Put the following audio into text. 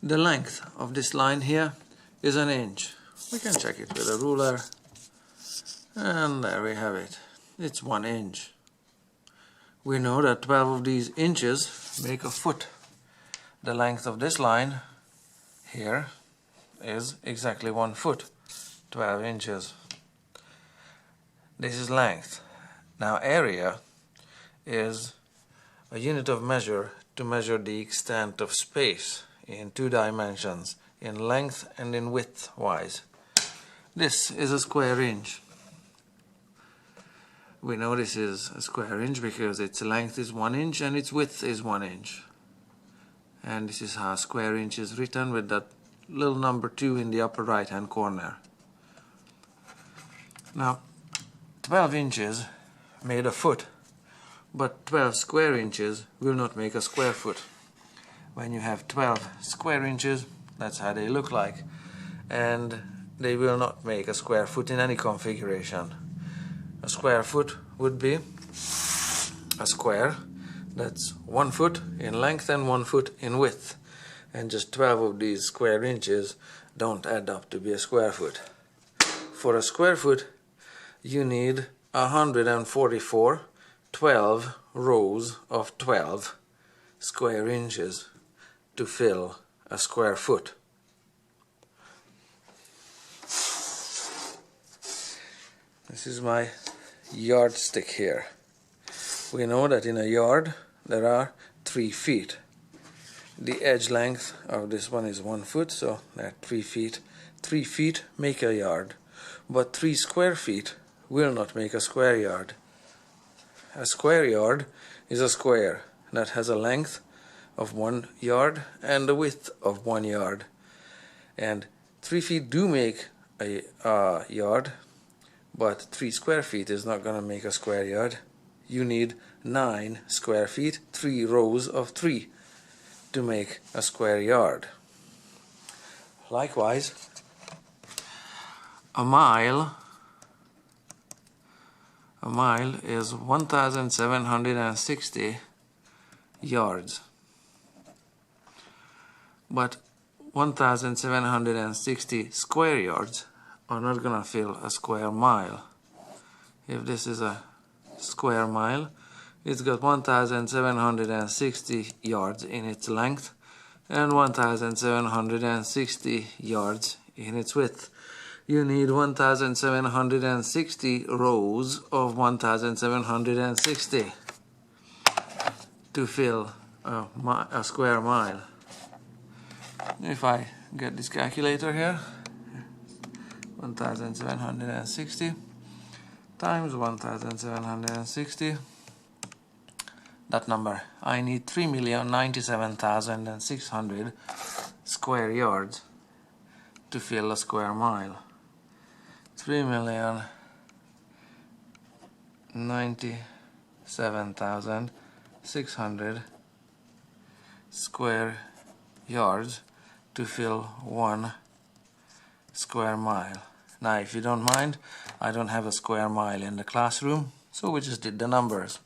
The length of this line here is an inch. We can check it with a ruler, and there we have it. It's 1 inch. We know that 12 of these inches make a foot. The length of this line here is exactly 1 foot, 12 inches. This is length. Now area is a unit of measure to measure the extent of space in 2 dimensions, in length and in width wise. This is a square inch. We know this is a square inch because its length is 1 inch and its width is 1 inch. And this is how square inch is written, with that little number 2 in the upper right hand corner. Now 12 inches made a foot, but 12 square inches will not make a square foot. When you have 12 square inches, that's how they look like, and they will not make a square foot in any configuration. A square foot would be a square that's 1 foot in length and 1 foot in width, and just 12 of these square inches don't add up to be a square foot. For a square foot you need 144 12 rows of 12 square inches to fill a square foot. This is my yardstick here. We know that in a yard there are 3 feet. The edge length of this one is 1 foot, so there are 3 feet. 3 feet make a yard, but 3 square feet will not make a square yard. A square yard is a square that has a length of 1 yard and a width of 1 yard. And 3 feet do make a yard, but 3 square feet is not going to make a square yard. You need 9 square feet, 3 rows of 3, to make a square yard. Likewise, a mile is 1,760 yards. But 1,760 square yards are not going to fill a square mile. If this is a square mile, it's got 1,760 yards in its length and 1,760 yards in its width. You need 1,760 rows of 1,760 to fill a square mile. If I get this calculator here, 1,760 times 1,760, that number, I need 3,097,600 square yards to fill a square mile. 3,097,600 square yards to fill 1 square mile. Now, if you don't mind, I don't have a square mile in the classroom, so we just did the numbers.